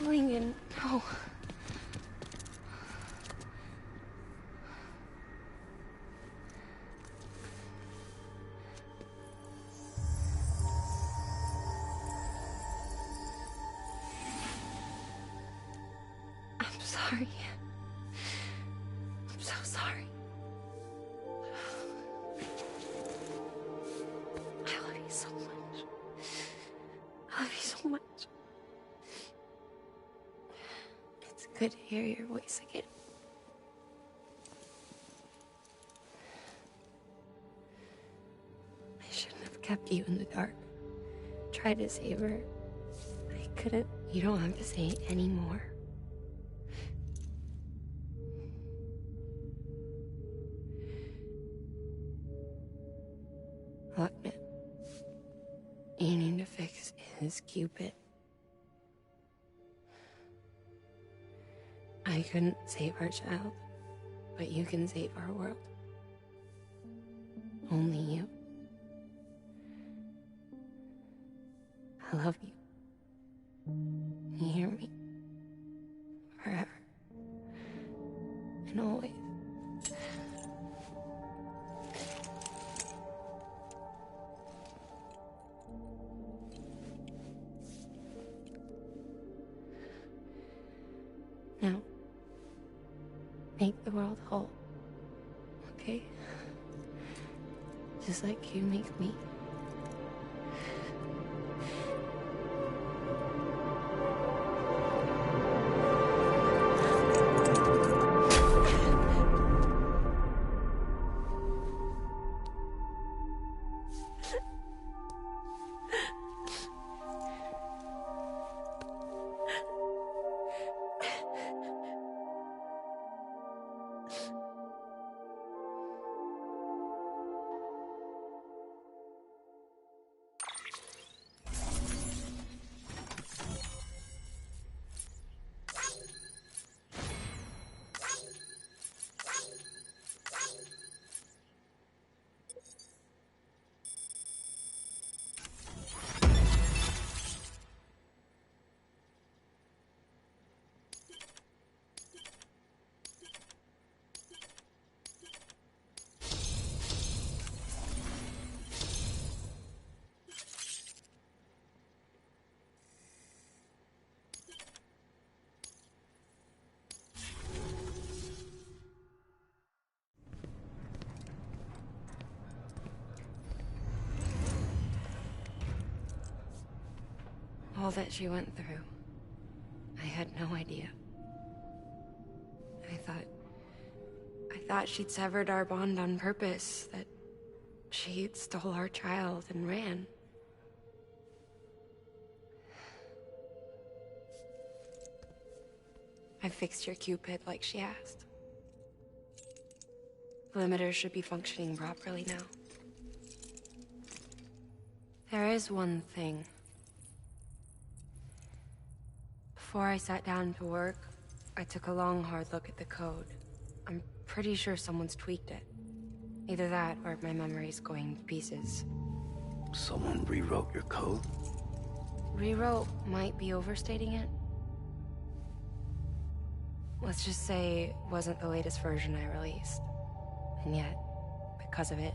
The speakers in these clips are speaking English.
Lincoln, no. I'm sorry. I'm so sorry. I love you so much. I love you so much. It's good to hear your voice again. I shouldn't have kept you in the dark. Tried to save her. I couldn't. You don't have to say it anymore. Look, man. You need to fix his Cupid. I couldn't save our child, but you can save our world. Only you. I love you. You hear me? Forever. And always. Now, make the world whole, okay? Just like you make me. All that she went through, I had no idea. I thought she'd severed our bond on purpose, that she stole our child and ran. I fixed your Cupid like she asked. The limiter should be functioning properly now. There is one thing. Before I sat down to work, I took a long, hard look at the code. I'm pretty sure someone's tweaked it. Either that, or my memory's going to pieces. Someone rewrote your code? Rewrote might be overstating it. Let's just say it wasn't the latest version I released. And yet, because of it,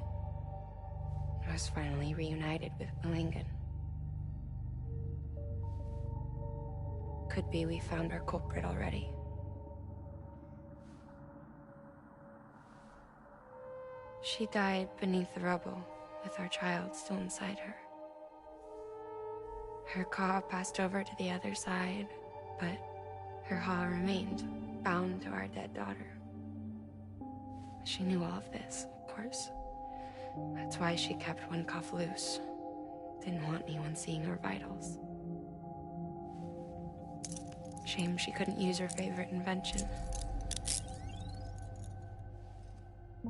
I was finally reunited with Lincoln. Could be we found our culprit already. She died beneath the rubble, with our child still inside her. Her Ka passed over to the other side, but her Ha remained, bound to our dead daughter. She knew all of this, of course. That's why she kept one cuff loose. Didn't want anyone seeing her vitals. Shame she couldn't use her favorite invention.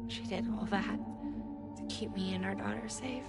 She did all that to keep me and our daughter safe.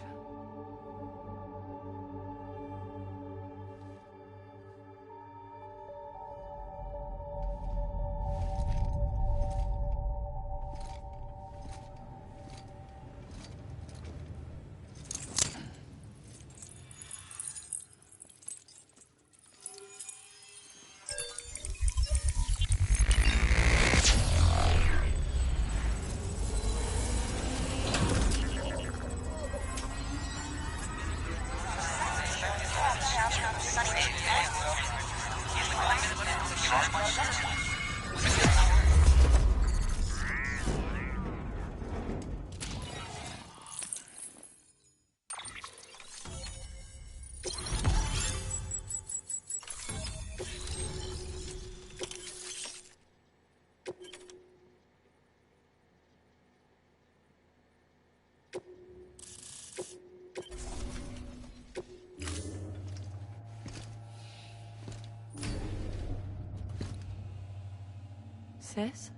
Sis?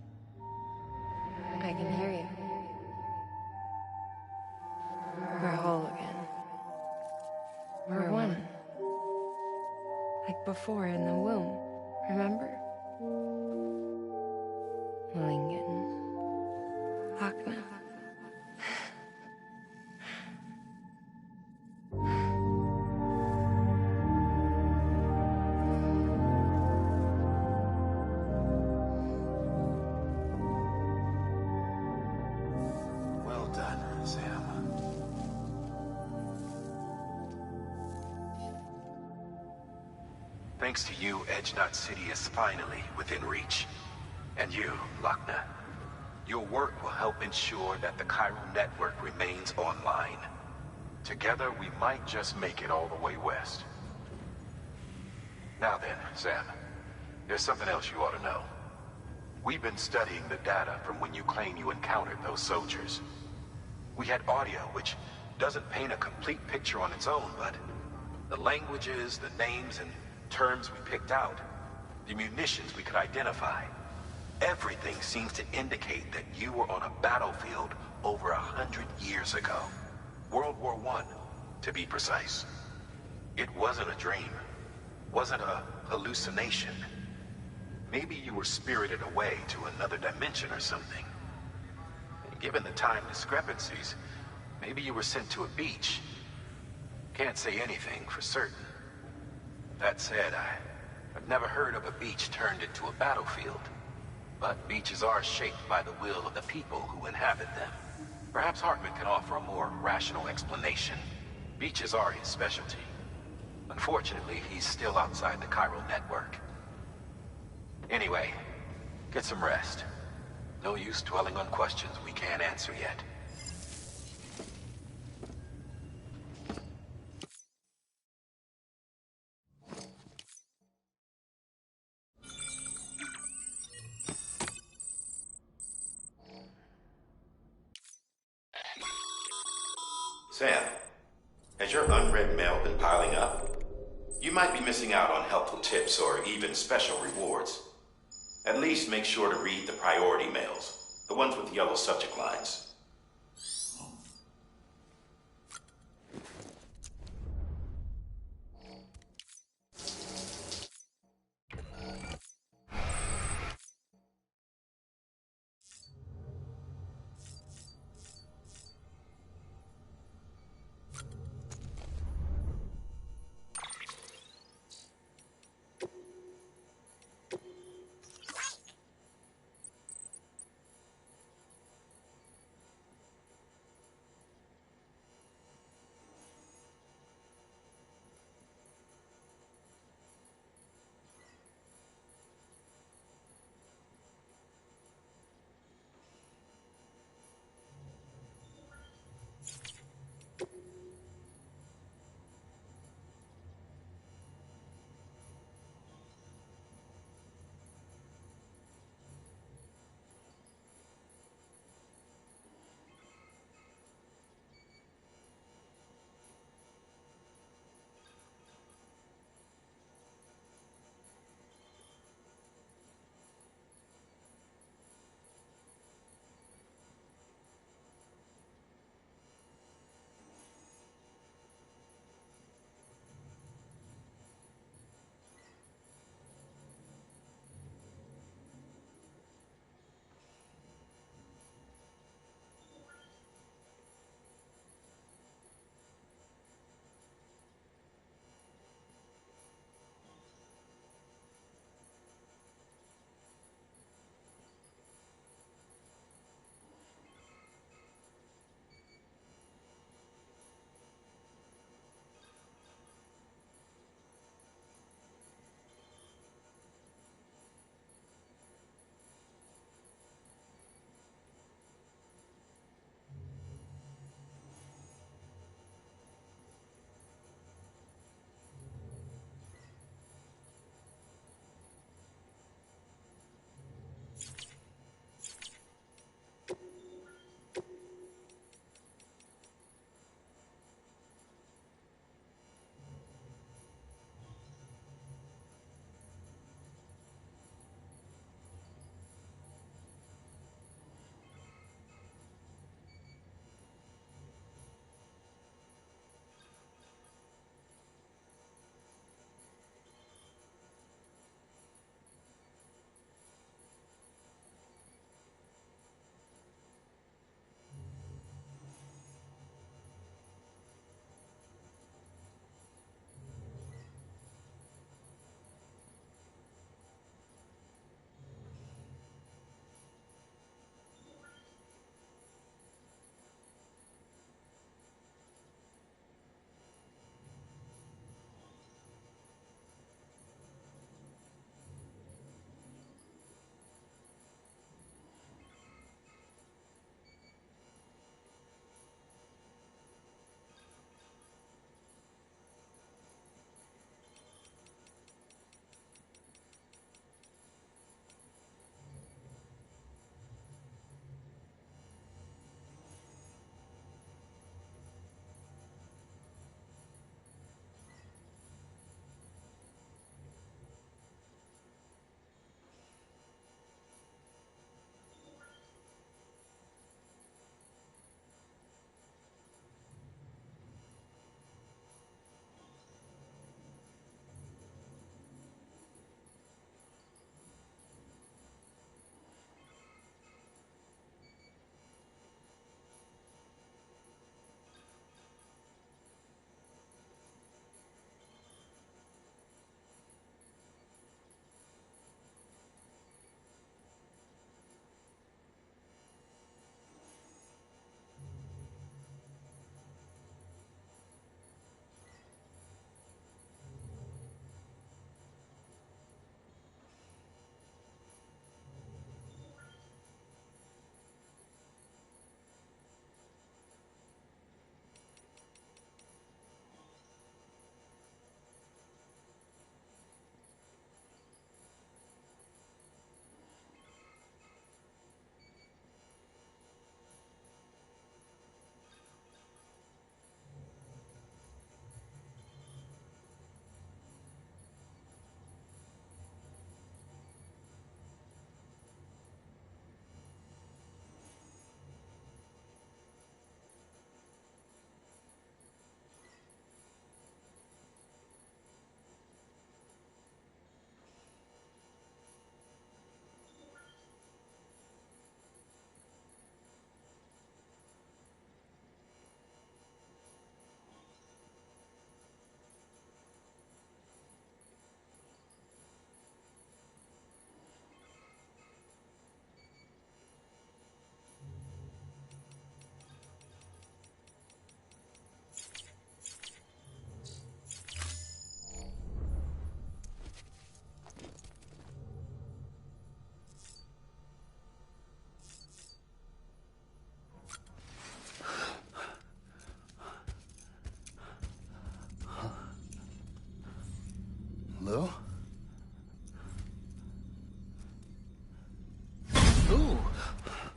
I can hear you. We're whole again. We're one. Like before in the womb, remember? Lingen. Akna. Well done, Sam. Thanks to you, Edge-Knot City is finally within reach. And you, Lochner. Your work will help ensure that the chiral network remains online. Together, we might just make it all the way west. Now then, Sam, there's something else you ought to know. We've been studying the data from when you claim you encountered those soldiers. We had audio, which doesn't paint a complete picture on its own, but the languages, the names, and terms we picked out, the munitions we could identify, everything seems to indicate that you were on a battlefield over 100 years ago. World War I, to be precise. It wasn't a dream. Wasn't a hallucination. Maybe you were spirited away to another dimension or something. And given the time discrepancies, maybe you were sent to a beach. Can't say anything for certain. That said, I've never heard of a beach turned into a battlefield. But beaches are shaped by the will of the people who inhabit them. Perhaps Hartman can offer a more rational explanation. Beaches are his specialty. Unfortunately, he's still outside the chiral network. Anyway, get some rest. No use dwelling on questions we can't answer yet. Sam, has your unread mail been piling up? You might be missing out on helpful tips or even special rewards. At least make sure to read the priority mails, the ones with yellow subject lines.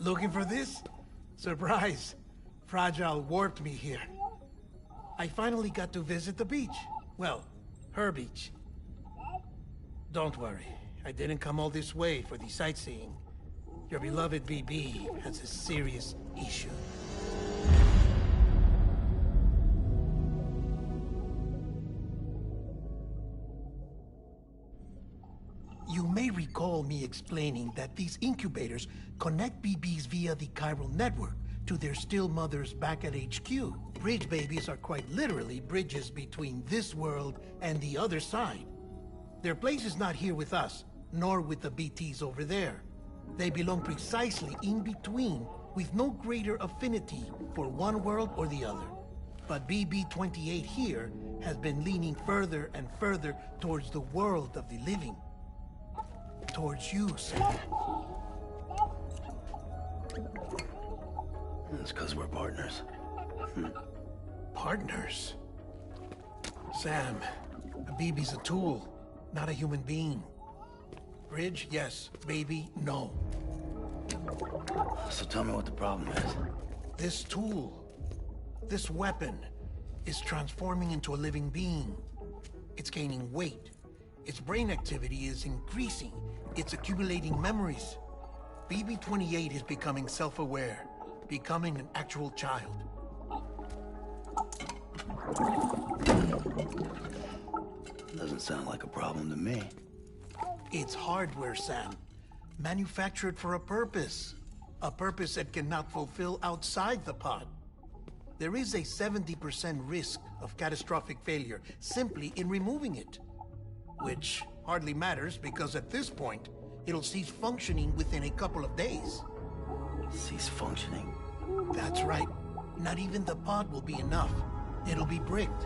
Looking for this? Surprise. Fragile warped me here. I finally got to visit the beach. Well, her beach. Don't worry. I didn't come all this way for the sightseeing. Your beloved BB has a serious issue. You may recall me explaining that these incubators connect BBs via the chiral network to their still mothers back at HQ. Bridge babies are quite literally bridges between this world and the other side. Their place is not here with us, nor with the BTs over there. They belong precisely in between, with no greater affinity for one world or the other. But BB-28 here has been leaning further and further towards the world of the living. Towards you, Sam. It's because we're partners. Partners? Sam, a BB's a tool, not a human being. Bridge, yes. Baby, no. So tell me what the problem is. This tool, this weapon, is transforming into a living being. It's gaining weight. Its brain activity is increasing. It's accumulating memories. BB-28 is becoming self-aware, becoming an actual child. Doesn't sound like a problem to me. It's hardware, Sam. Manufactured for a purpose. A purpose it cannot fulfill outside the pod. There is a 70% risk of catastrophic failure simply in removing it. Which hardly matters because at this point, it'll cease functioning within a couple of days. Cease functioning? That's right. Not even the pod will be enough. It'll be bricked.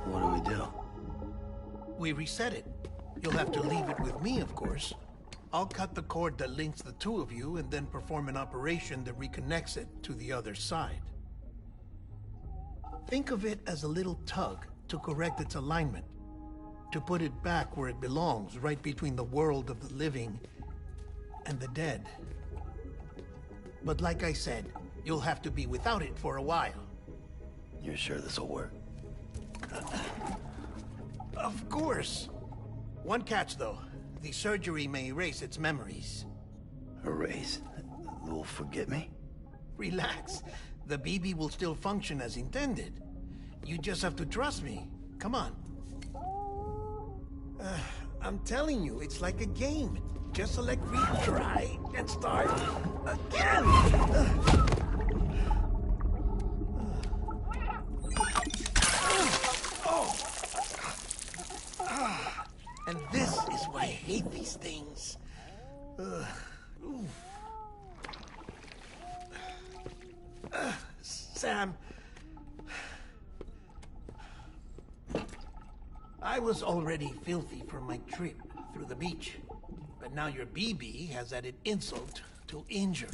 What do we do? We reset it. You'll have to leave it with me, of course. I'll cut the cord that links the two of you and then perform an operation that reconnects it to the other side. Think of it as a little tug to correct its alignment, to put it back where it belongs, right between the world of the living and the dead. But like I said, you'll have to be without it for a while. You're sure this'll work? Of course. One catch, though. The surgery may erase its memories. Erase? Will forget me? Relax. The BB will still function as intended. You just have to trust me. Come on. I'm telling you, it's like a game. Just select retry and start again. And this is why I hate these things. Sam, I was already filthy from my trip through the beach, but now your BB has added insult to injury.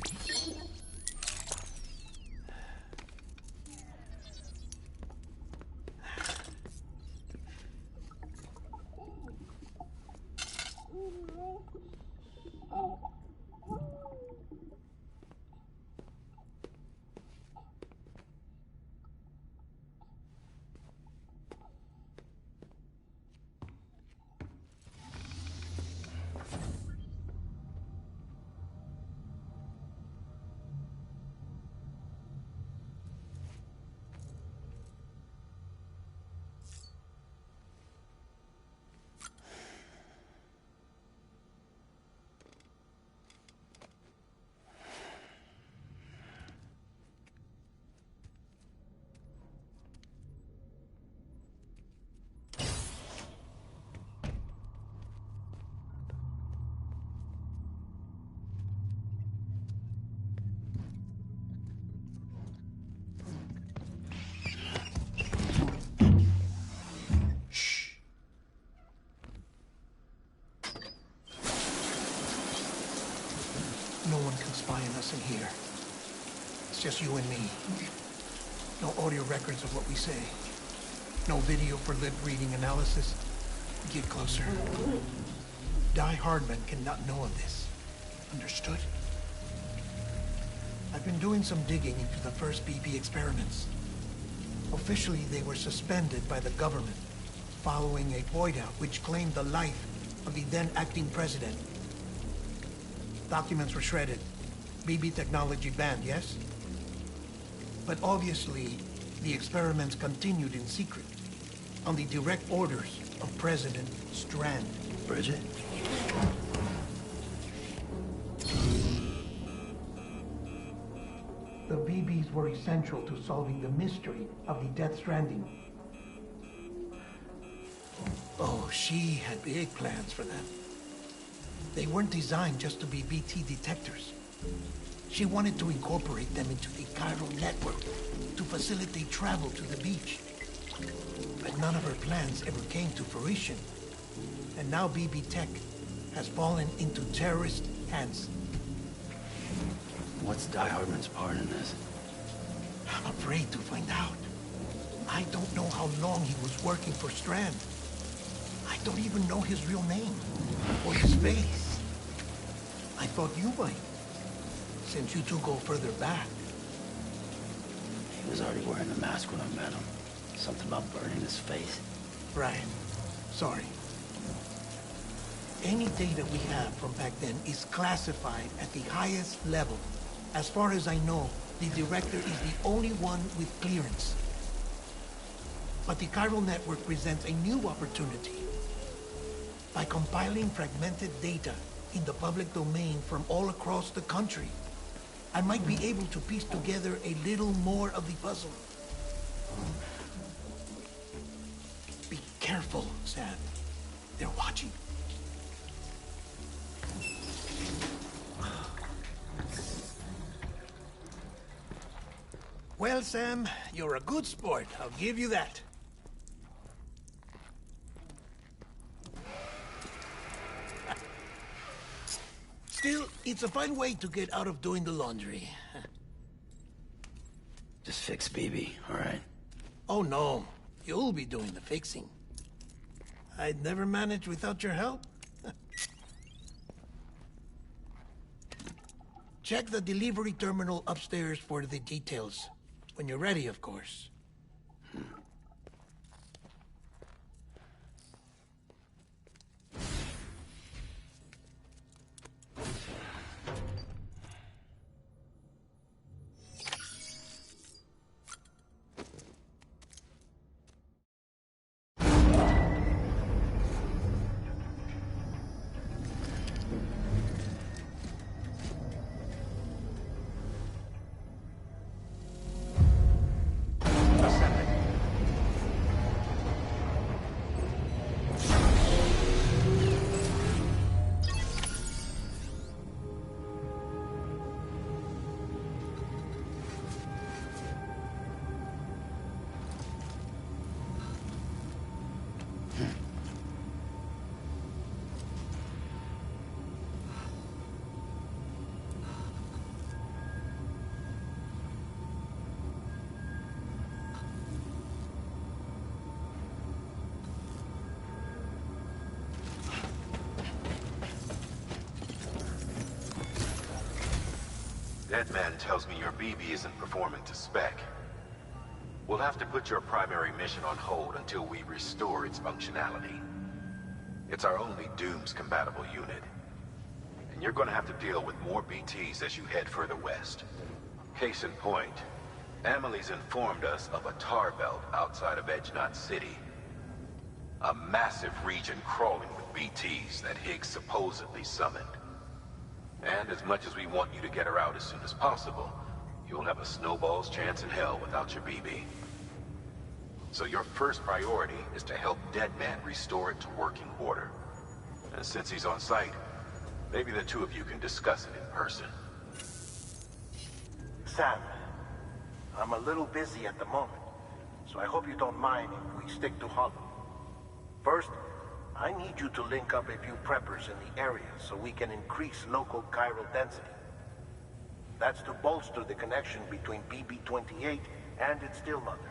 No one can spy on us in here. It's just you and me. No audio records of what we say. No video for lip-reading analysis. Get closer. Die Hardman cannot know of this. Understood? I've been doing some digging into the first BB experiments. Officially, they were suspended by the government, following a void-out which claimed the life of the then-acting president. Documents were shredded. BB technology banned, yes? But obviously, the experiments continued in secret, on the direct orders of President Strand. Bridget? The BBs were essential to solving the mystery of the Death Stranding. Oh, she had big plans for them. They weren't designed just to be BT detectors. She wanted to incorporate them into the chiral network to facilitate travel to the beach. But none of her plans ever came to fruition. And now BB Tech has fallen into terrorist hands. What's Die Hardman's part in this? I'm afraid to find out. I don't know how long he was working for Strand. I don't even know his real name, or his face. I thought you might, since you two go further back. He was already wearing the mask when I met him. Something about burning his face. Right. Sorry. Any data we have from back then is classified at the highest level. As far as I know, the director is the only one with clearance. But the chiral network presents a new opportunity. By compiling fragmented data in the public domain from all across the country, I might be able to piece together a little more of the puzzle. Be careful, Sam. They're watching. Well, Sam, you're a good sport. I'll give you that. Still, it's a fine way to get out of doing the laundry. Just fix BB, all right? Oh, no. You'll be doing the fixing. I'd never manage without your help. Check the delivery terminal upstairs for the details. When you're ready, of course. Deadman tells me your BB isn't performing to spec. We'll have to put your primary mission on hold until we restore its functionality. It's our only Dooms-compatible unit. And you're gonna have to deal with more BTs as you head further west. Case in point, Amelie's informed us of a tar belt outside of Edgenot City. A massive region crawling with BTs that Higgs supposedly summoned. And as much as we want you to get her out as soon as possible, you'll have a snowball's chance in hell without your BB. So your first priority is to help Deadman restore it to working order. And since he's on site, maybe the two of you can discuss it in person. Sam, I'm a little busy at the moment, so I hope you don't mind if we stick to Hollow. First, I need you to link up a few preppers in the area so we can increase local chiral density. That's to bolster the connection between BB-28 and its stillmother.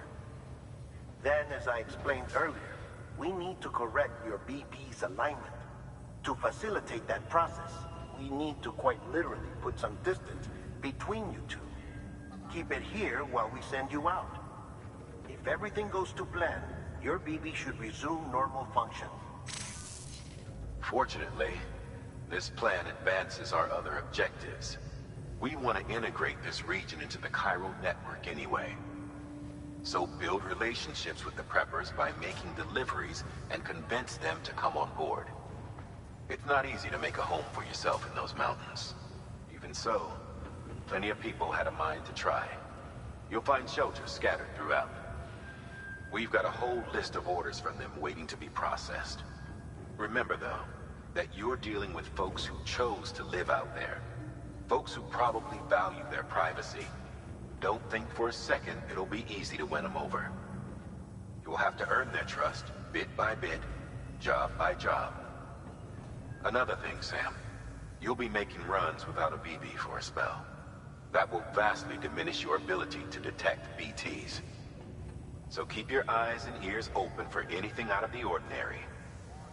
Then, as I explained earlier, we need to correct your BB's alignment. To facilitate that process, we need to quite literally put some distance between you two. keep it here while we send you out. If everything goes to plan, your BB should resume normal function. Fortunately, this plan advances our other objectives. We want to integrate this region into the chiral network anyway. So build relationships with the preppers by making deliveries and convince them to come on board. It's not easy to make a home for yourself in those mountains. Even so, plenty of people had a mind to try. You'll find shelters scattered throughout. We've got a whole list of orders from them waiting to be processed. Remember, though, that you're dealing with folks who chose to live out there. Folks who probably value their privacy. Don't think for a second it'll be easy to win them over. You'll have to earn their trust, bit by bit, job by job. Another thing, Sam. You'll be making runs without a BB for a spell. That will vastly diminish your ability to detect BTs. So keep your eyes and ears open for anything out of the ordinary.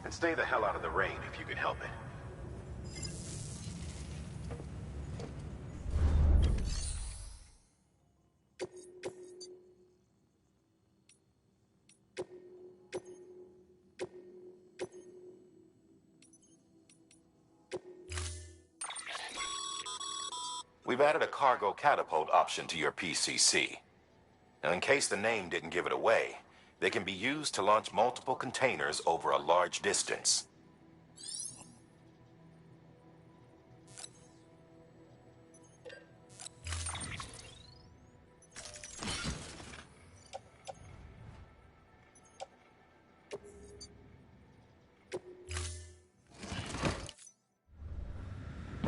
And stay the hell out of the rain if you can help it. We've added a cargo catapult option to your PCC. Now, in case the name didn't give it away, they can be used to launch multiple containers over a large distance.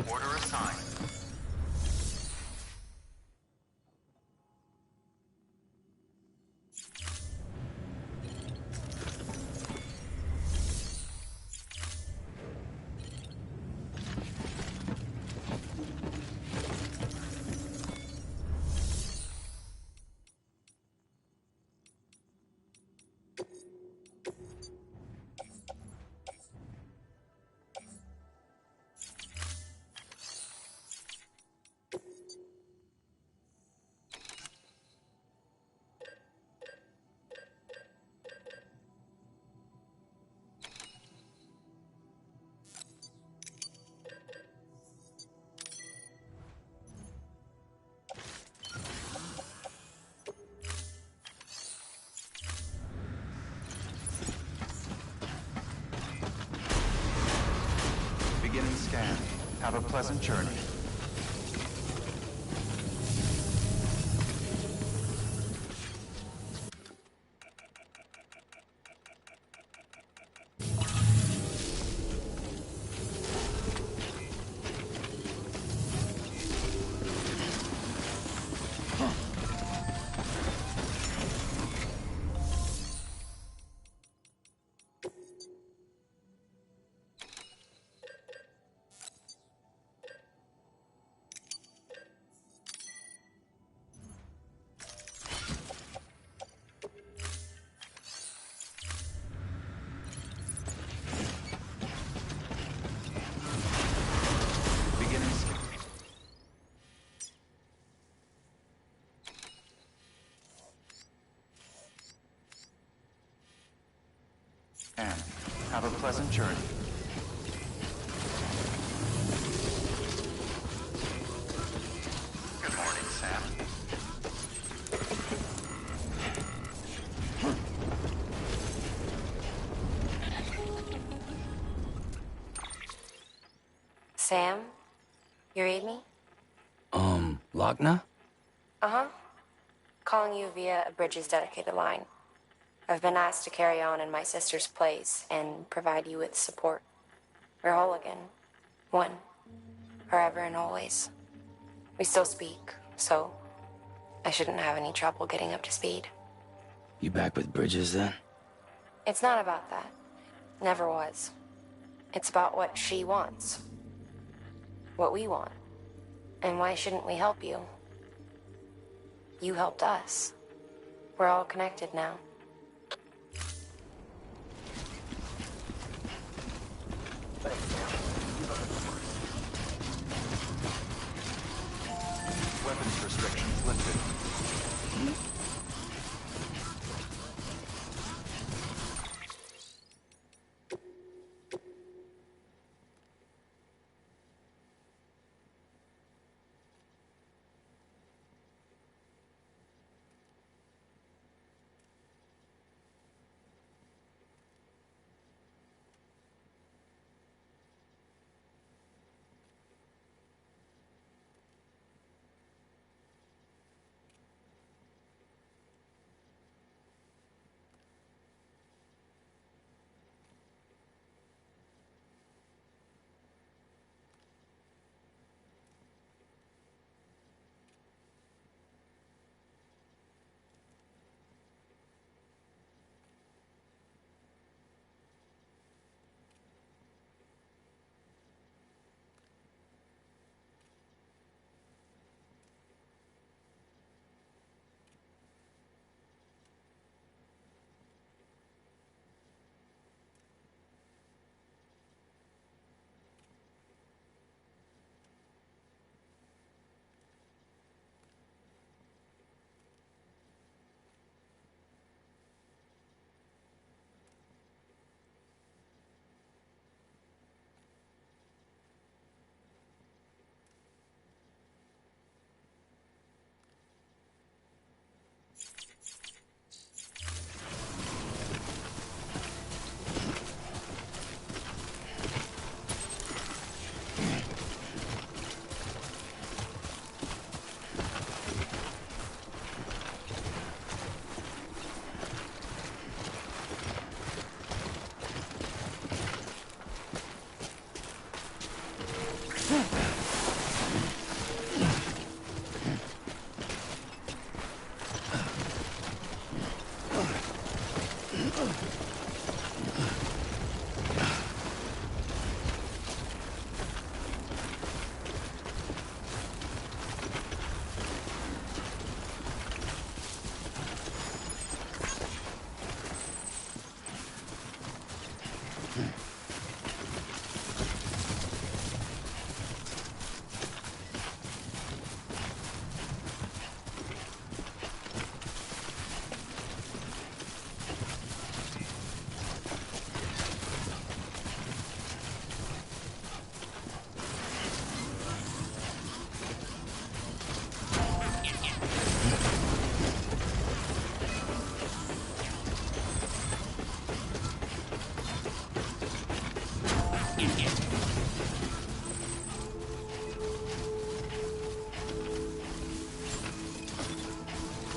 Order assigned. Beginning scan. Have a pleasant journey. And have a pleasant journey. Good morning, Sam. Sam? You read me? Lochna? Uh-huh. Calling you via a Bridges dedicated line. I've been asked to carry on in my sister's place and provide you with support. We're whole again. One. Forever and always. We still speak, so I shouldn't have any trouble getting up to speed. You back with Bridges then? It's not about that. Never was. It's about what she wants. What we want. And why shouldn't we help you? You helped us. We're all connected now. Weapons restrictions lifted.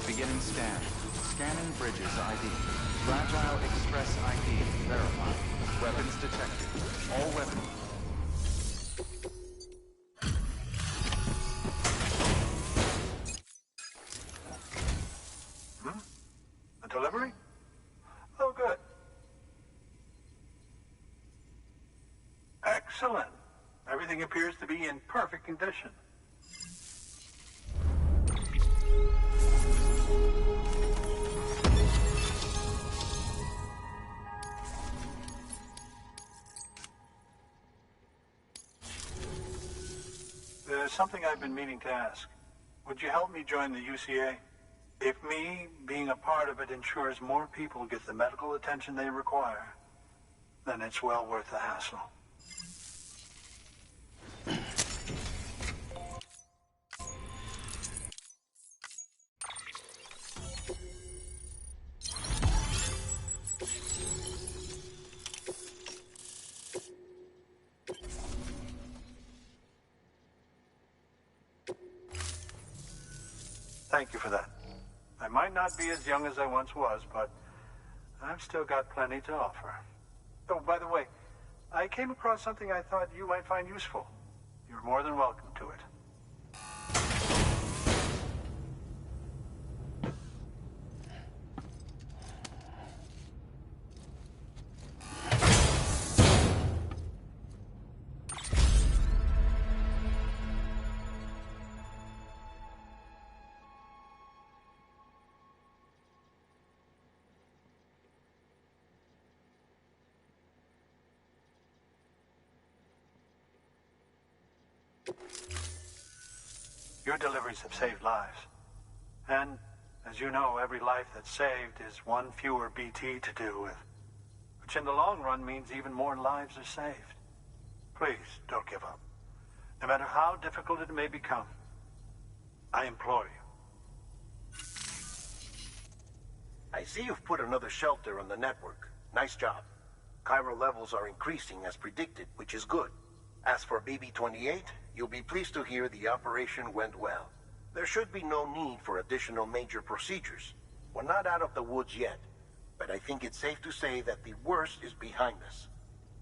Beginning scan. Scanning bridges ID. Fragile Express ID verified. Weapons detected. All weapons. A delivery? Oh, good. Excellent. Everything appears to be in perfect condition. There's something I've been meaning to ask. Would you help me join the UCA? If me being a part of it ensures more people get the medical attention they require, then it's well worth the hassle. Thank you for that. I might not be as young as I once was, but I've still got plenty to offer. Oh, by the way, I came across something I thought you might find useful. You're more than welcome to it. Your deliveries have saved lives. And, as you know, every life that's saved is one fewer BT to deal with. Which in the long run means even more lives are saved. Please, don't give up. No matter how difficult it may become, I implore you. I see you've put another shelter on the network. Nice job. Chiral levels are increasing as predicted, which is good. As for BB-28, you'll be pleased to hear the operation went well. There should be no need for additional major procedures. We're not out of the woods yet, but I think it's safe to say that the worst is behind us.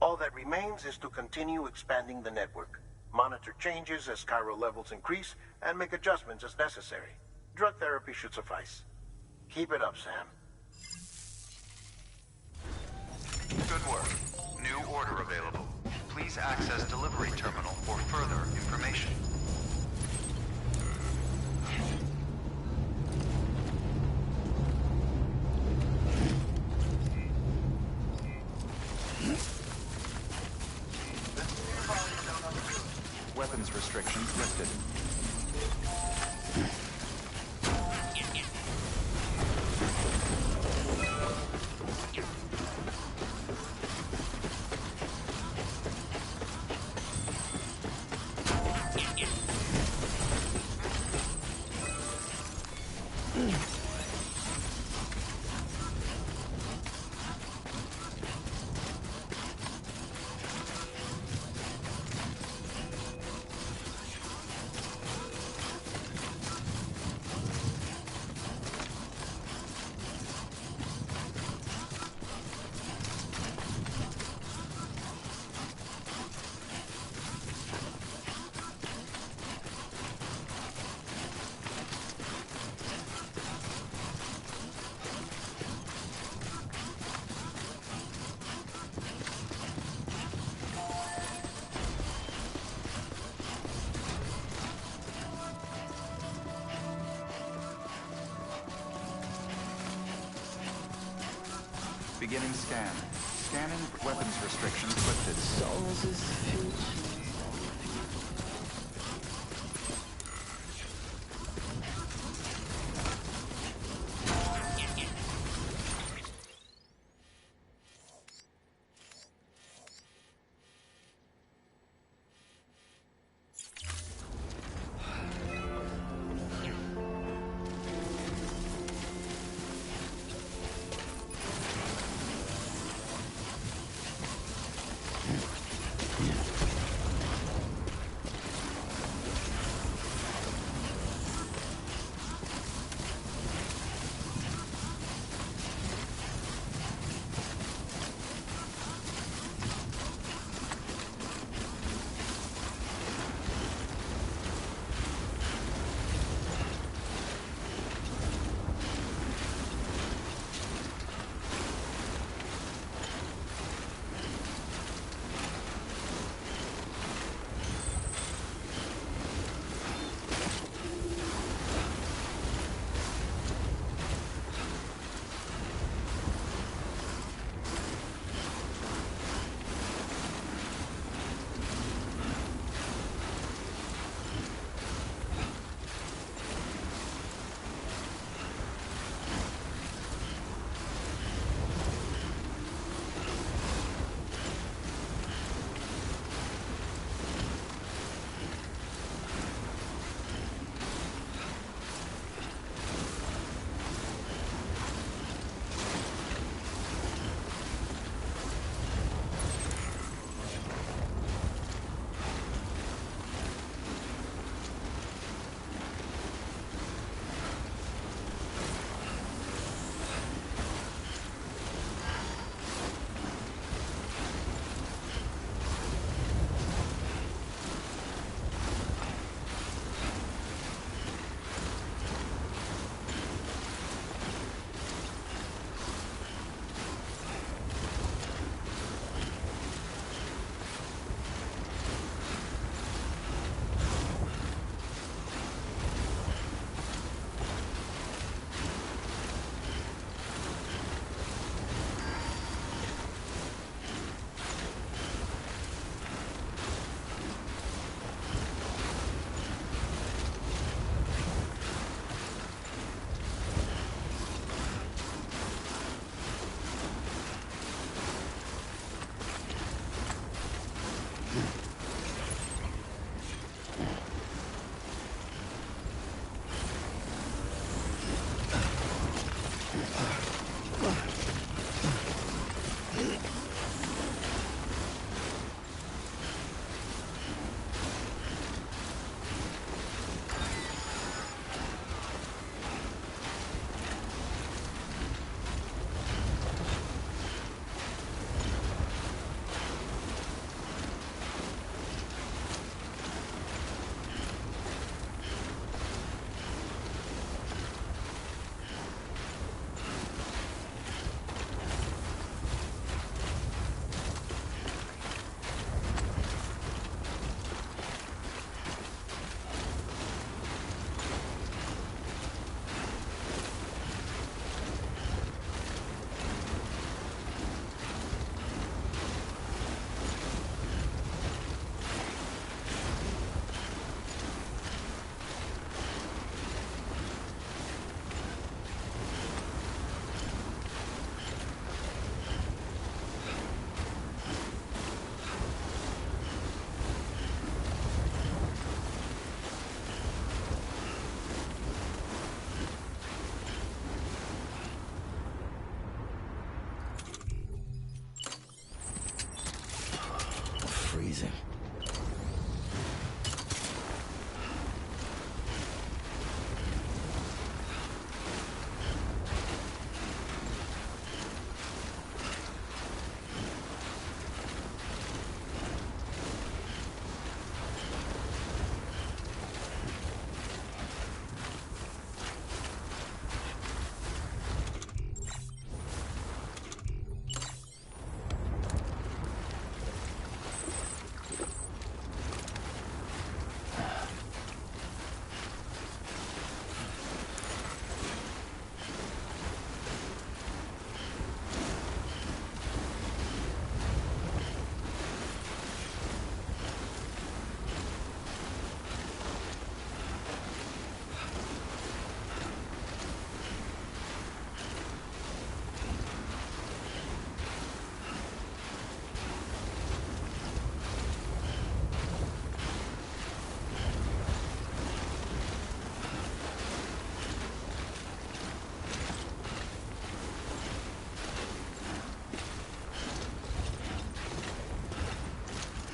All that remains is to continue expanding the network, monitor changes as chiral levels increase, and make adjustments as necessary. Drug therapy should suffice. Keep it up, Sam. Good work. New order available. Please access delivery terminal for further information. Weapons restrictions lifted. Beginning scan. Scanning weapons restrictions lifted. Souls is the future.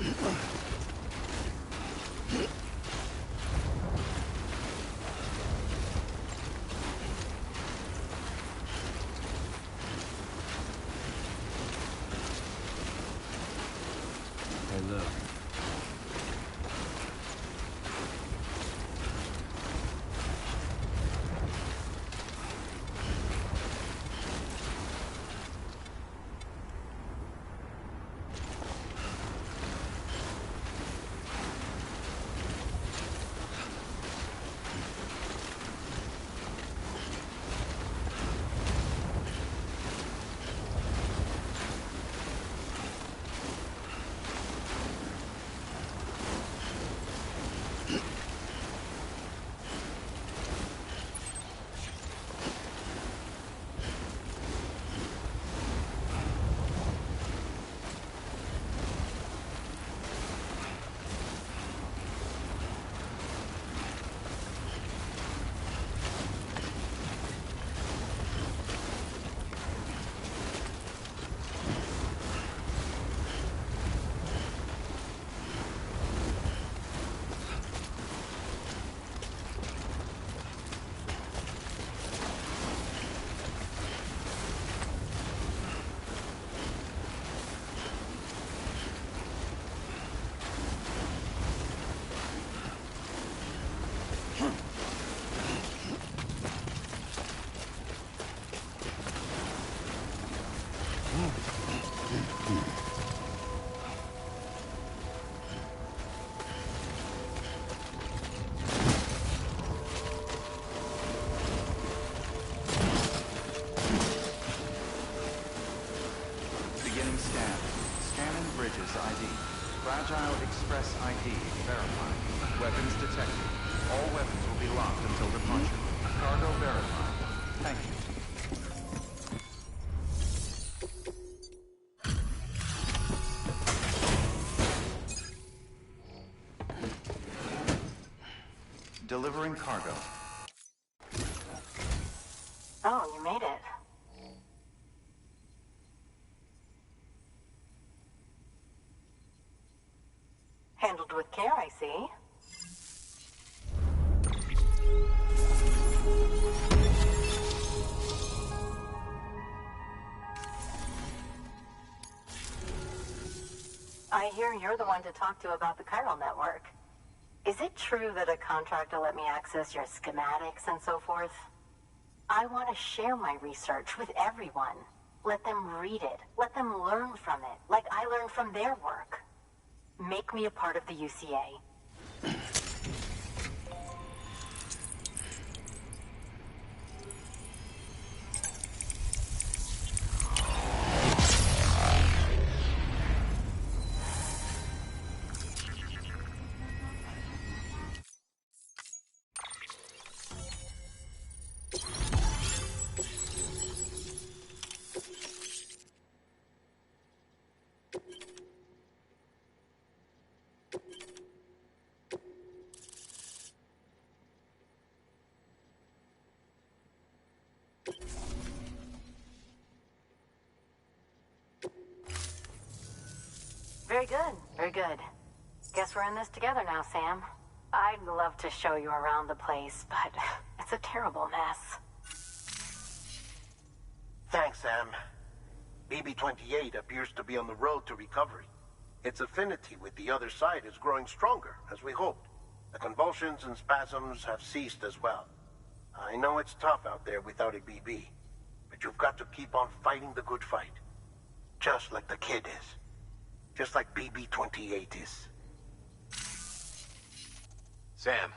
Hey, look. Beginning scan. Scanning bridges ID. Fragile Express ID verified. Weapons detected. All weapons will be locked until departure. Cargo verified. Thank you. Delivering cargo. Oh, you made it. Handled with care, I see. I hear you're the one to talk to about the chiral network. Is it true that a contractor let me access your schematics and so forth? I want to share my research with everyone. Let them read it. Let them learn from it, like I learned from their work. Make me a part of the UCA. Very good, very good. Guess we're in this together now, Sam. I'd love to show you around the place, but it's a terrible mess. Thanks, Sam. BB-28 appears to be on the road to recovery. Its affinity with the other side is growing stronger, as we hoped. The convulsions and spasms have ceased as well. I know it's tough out there without a BB, but you've got to keep on fighting the good fight. Just like the kid is. Just like BB-28 is. Sam,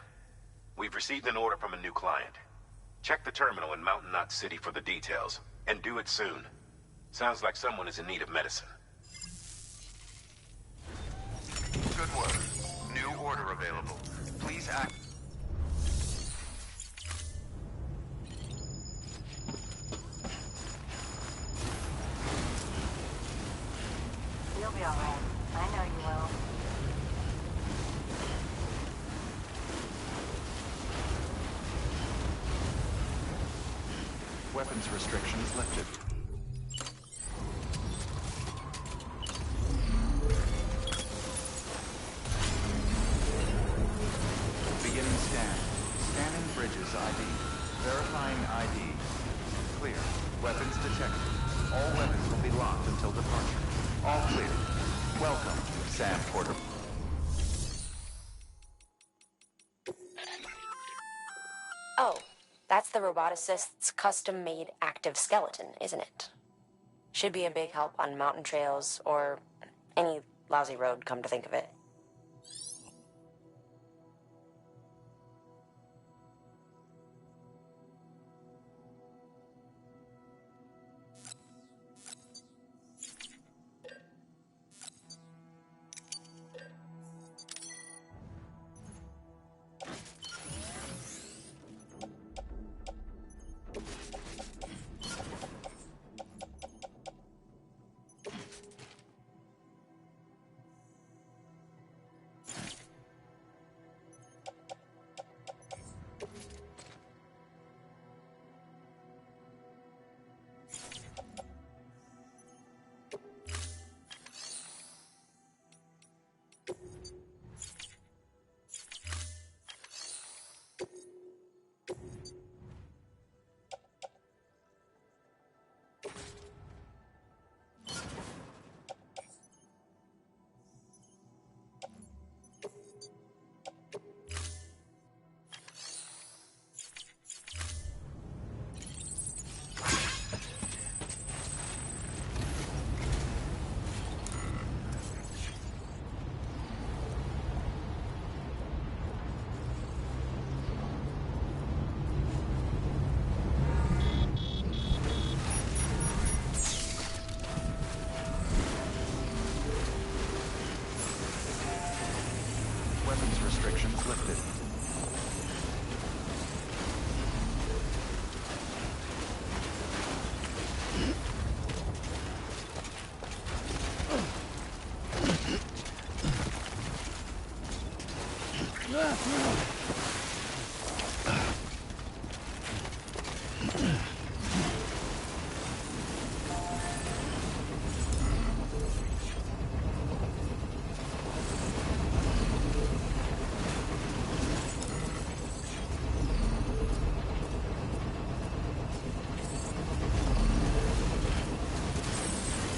we've received an order from a new client. Check the terminal in Mountain Knot City for the details, and do it soon. Sounds like someone is in need of medicine. Good work. New order available. Please act. You'll be all right. I know you will. Weapons restrictions lifted. All weapons will be locked until departure. All clear. Welcome, Sam Porter. Oh, that's the roboticist's custom-made active skeleton, isn't it? Should be a big help on mountain trails or any lousy road, come to think of it. Weapons restrictions lifted.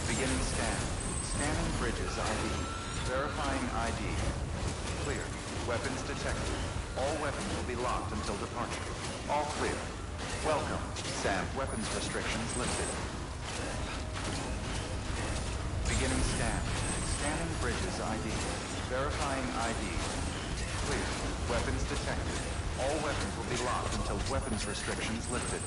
Beginning scan. Scanning bridges ID. Verifying ID. Clear. Weapons detected. All weapons will be locked until departure. All clear. Welcome, Sam. Weapons restrictions lifted. Beginning scan. Scanning bridges ID. Verifying ID. Clear. Weapons detected. All weapons will be locked until weapons restrictions lifted.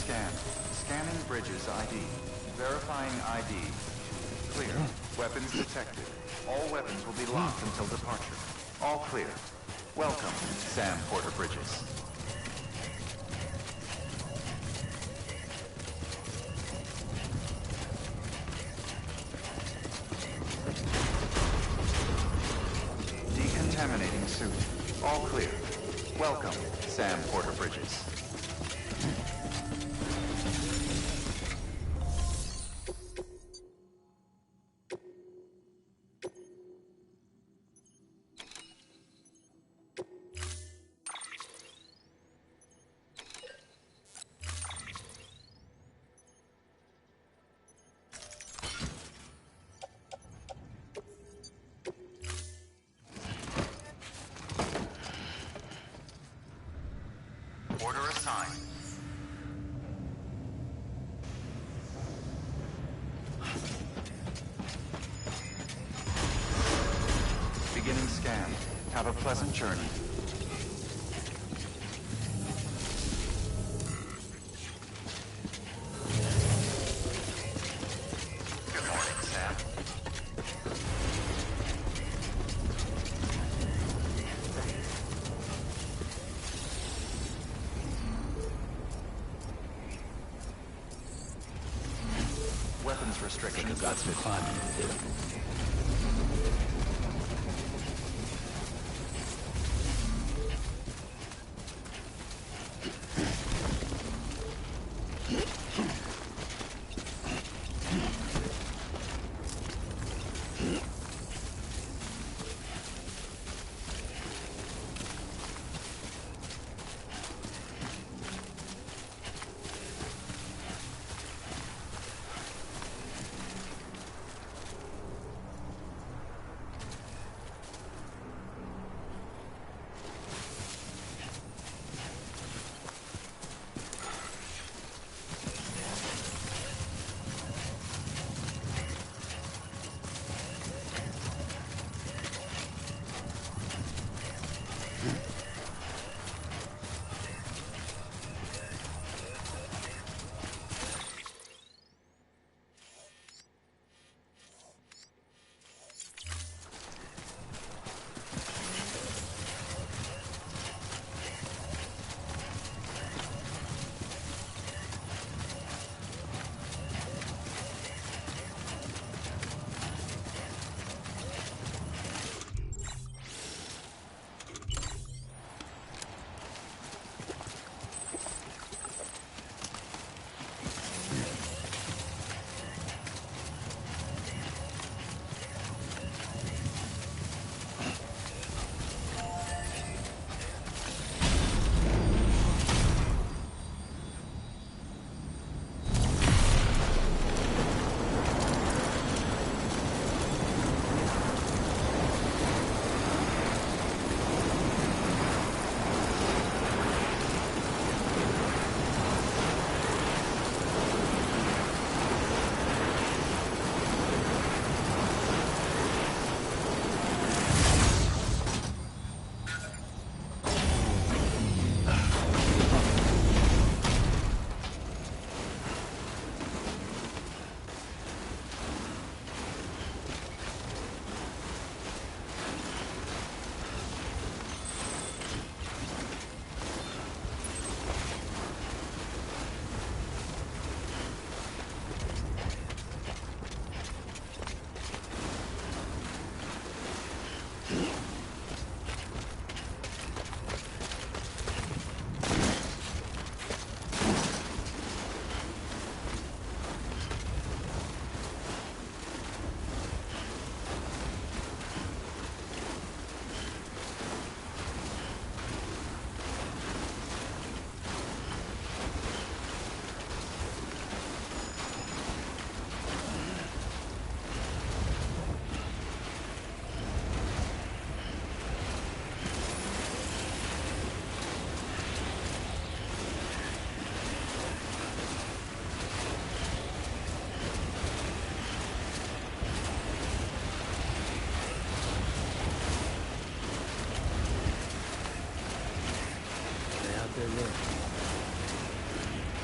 scan. Scanning bridges ID. Verifying ID. Clear. Weapons detected. All weapons will be locked until departure. All clear. Welcome, Sam Porter Bridges. Decontaminating suit. All clear. Welcome, Sam Porter Bridges. Order assigned. Beginning scan. Have a pleasant journey. Good morning, Sam. Weapons restrictions. Got some climbing to do.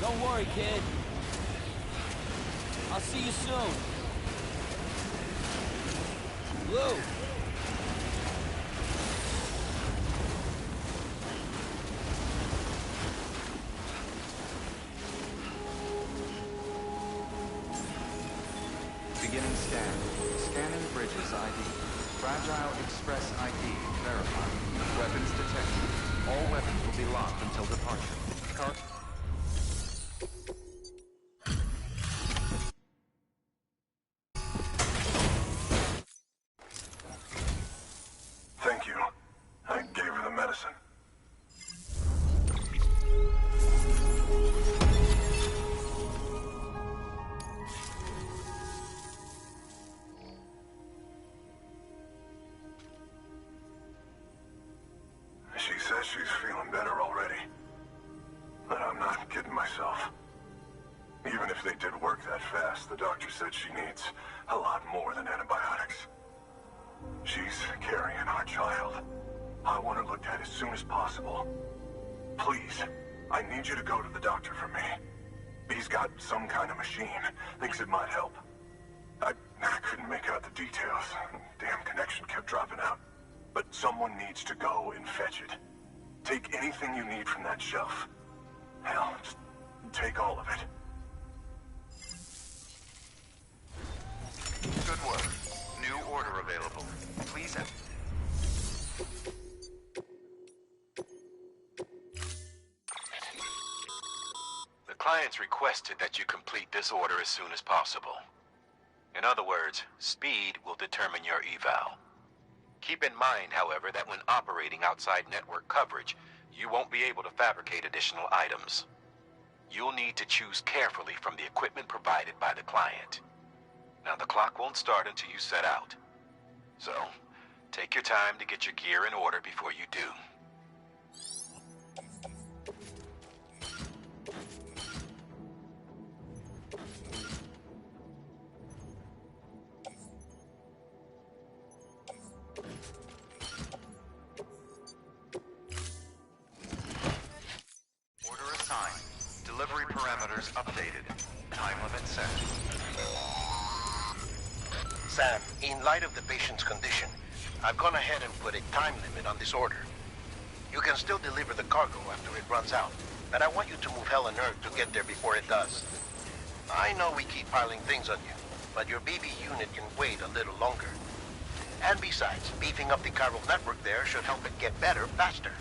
Don't worry, kid. I'll see you soon. Lou! Beginning scan. Scanning bridges ID. Fragile Express ID verified. Weapons detected. All weapons will be locked until departure. Thank you. I gave her the medicine. She says she's feeling better already. But I'm not kidding myself. Even if they did work that fast, the doctor said she needs a lot more than antibiotics. She's carrying our child. I want her looked at as soon as possible. Please, I need you to go to the doctor for me. He's got some kind of machine. Thinks it might help. I couldn't make out the details. Damn connection kept dropping out. But someone needs to go and fetch it. Take anything you need from that shelf. Hell, just take all of it. Good work. New order available. Please enter. The clients requested that you complete this order as soon as possible. In other words, speed will determine your eval. Keep in mind, however, that when operating outside network coverage, you won't be able to fabricate additional items. You'll need to choose carefully from the equipment provided by the client. Now, the clock won't start until you set out. So, take your time to get your gear in order before you do. Order assigned. Delivery parameters updated. Time limit set. Sam, in light of the patient's condition, I've gone ahead and put a time limit on this order. You can still deliver the cargo after it runs out, but I want you to move hell and earth to get there before it does. I know we keep piling things on you, but your BB unit can wait a little longer. And besides, beefing up the chiral network there should help it get better faster.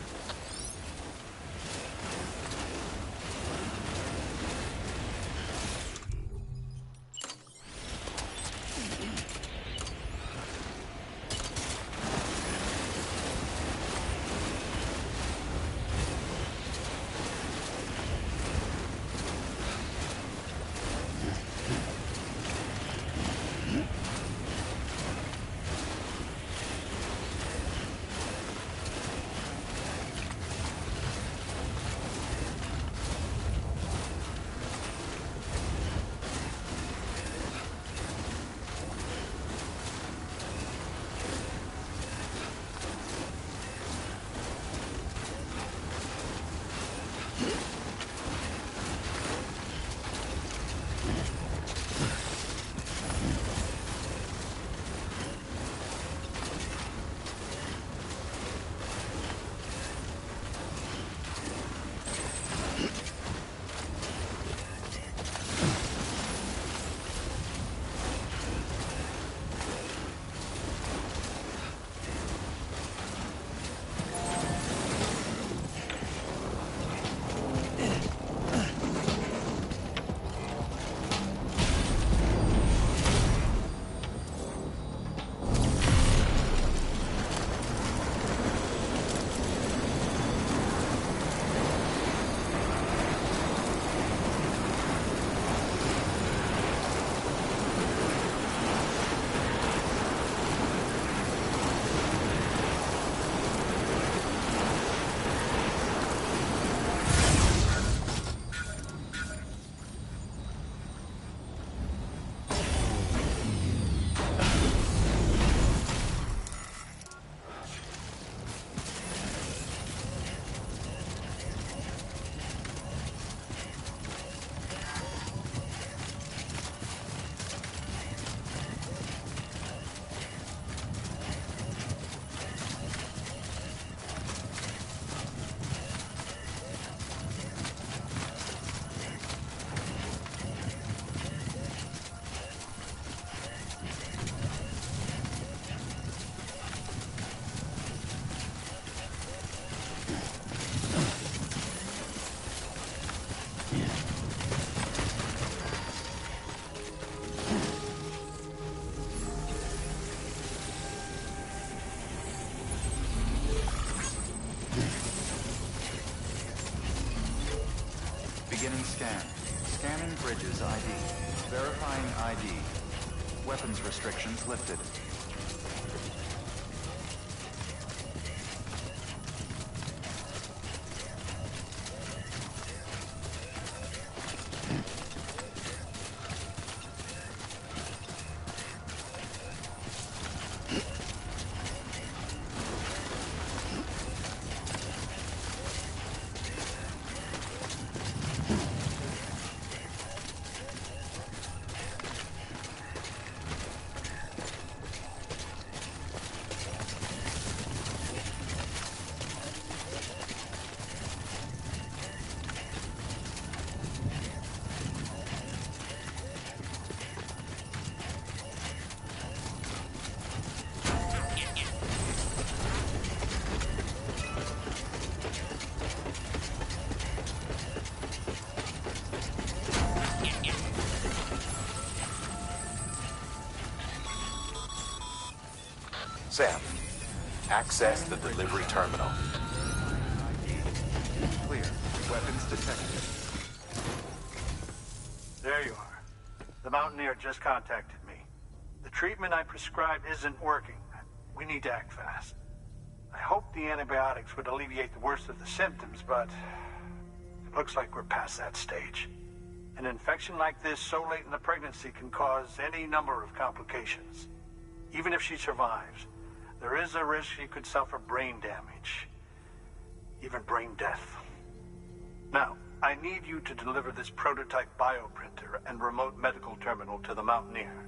Beginning scan. Scanning Bridges ID. Verifying ID. Weapons restrictions lifted. Sam, access the delivery terminal. Clear. Weapons detected. There you are. The Mountaineer just contacted me. The treatment I prescribed isn't working. We need to act fast. I hoped the antibiotics would alleviate the worst of the symptoms, but it looks like we're past that stage. An infection like this so late in the pregnancy can cause any number of complications. Even if she survives, there is a risk she could suffer brain damage, even brain death. Now, I need you to deliver this prototype bioprinter and remote medical terminal to the Mountaineer.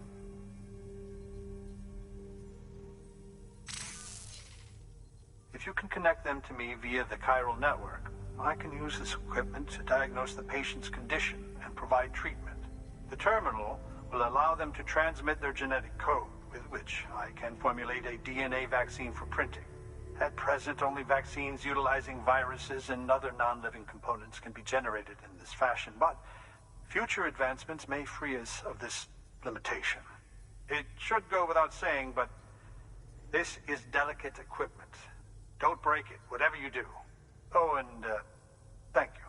If you can connect them to me via the chiral network, I can use this equipment to diagnose the patient's condition and provide treatment. The terminal will allow them to transmit their genetic code, with which I can formulate a DNA vaccine for printing. At present, only vaccines utilizing viruses and other non-living components can be generated in this fashion, but future advancements may free us of this limitation. It should go without saying, but this is delicate equipment. Don't break it, whatever you do. Oh, and thank you.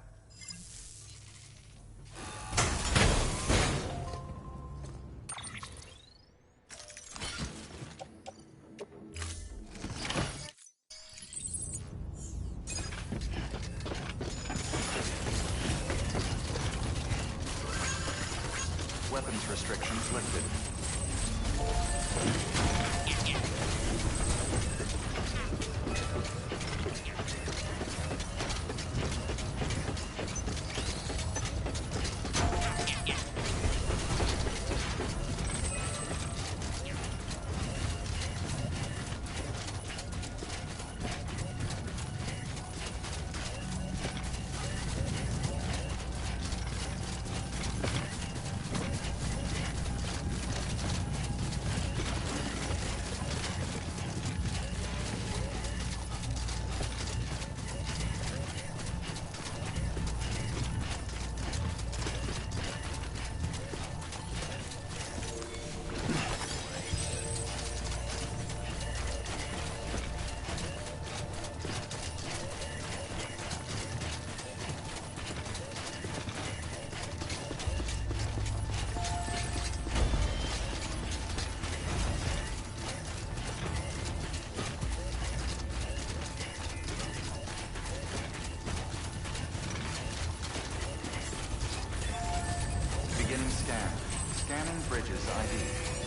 Weapons restrictions lifted. Beginning scan. Scanning Bridges ID.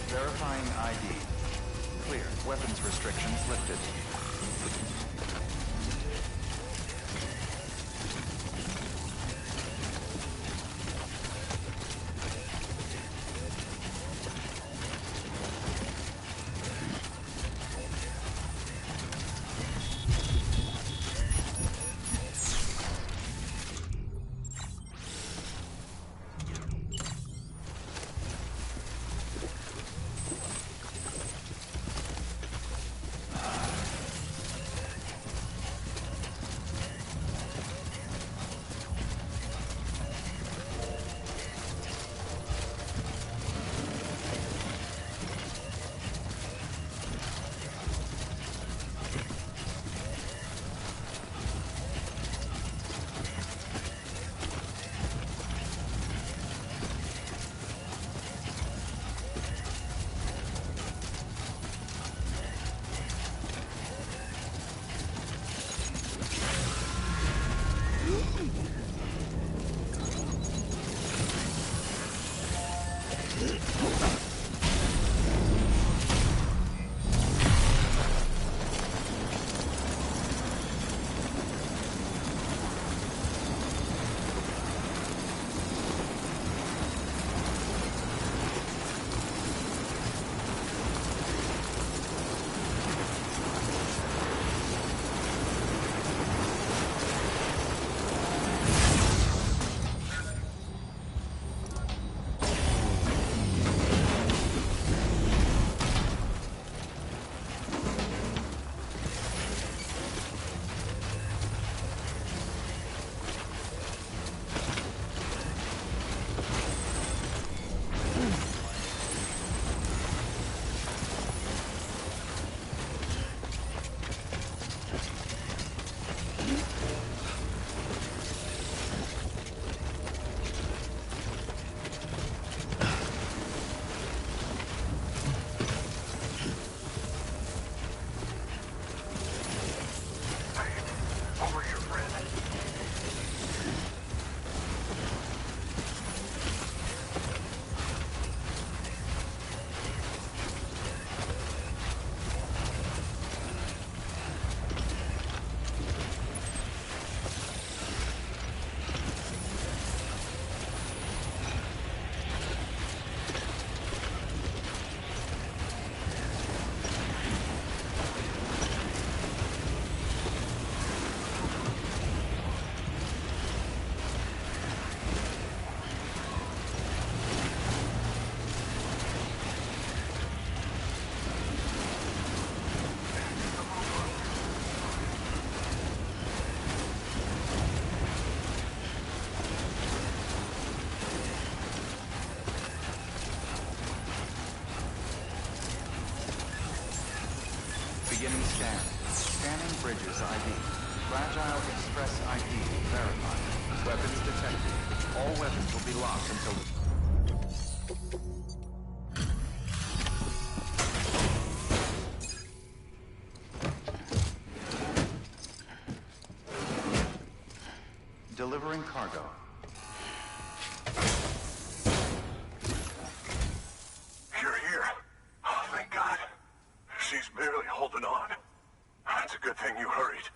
Verifying ID. Clear. Weapons restrictions lifted. Beginning scan. Scanning bridges ID. Fragile Express ID verified. Weapons detected. All weapons will be locked until delivering cargo. You're here. Oh, thank God. She's barely holding on. It's a good thing you hurried.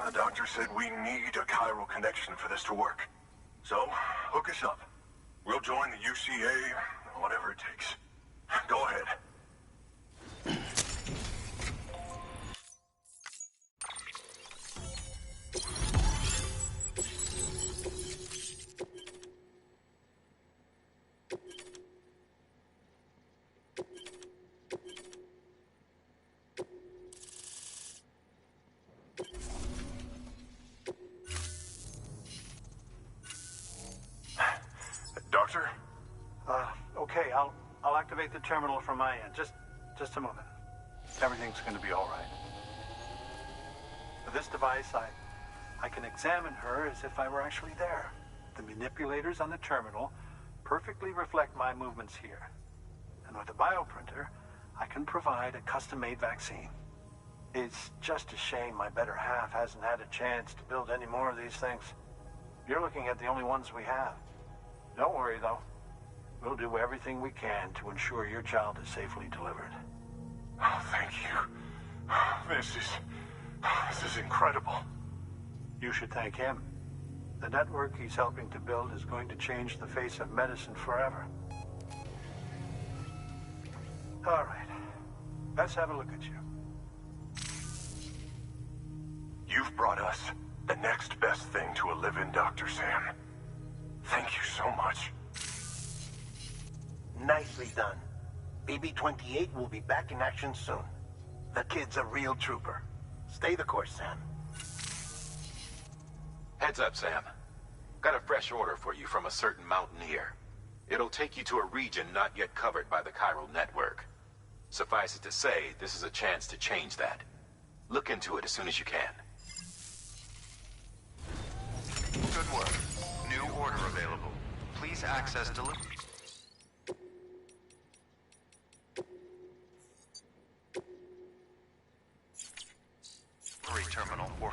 The doctor said we need a chiral connection for this to work. So, hook us up. We'll join the UCA, whatever it takes. Go ahead. Doctor? Okay, I'll activate the terminal from my end. Just a moment. Everything's gonna be all right. With this device, I can examine her as if I were actually there. The manipulators on the terminal perfectly reflect my movements here. And with the bioprinter, I can provide a custom-made vaccine. It's just a shame my better half hasn't had a chance to build any more of these things. You're looking at the only ones we have. Don't worry, though. We'll do everything we can to ensure your child is safely delivered. Oh, thank you. This is incredible. You should thank him. The network he's helping to build is going to change the face of medicine forever. All right. Let's have a look at you. You've brought us the next best thing to a live-in, Dr. Sam. Thank you so much. Nicely done. BB-28 will be back in action soon. The kid's a real trooper. Stay the course, Sam. Heads up, Sam. Got a fresh order for you from a certain mountaineer. It'll take you to a region not yet covered by the chiral network. Suffice it to say, this is a chance to change that. Look into it as soon as you can. Good work. New order available. Please access delivery terminal or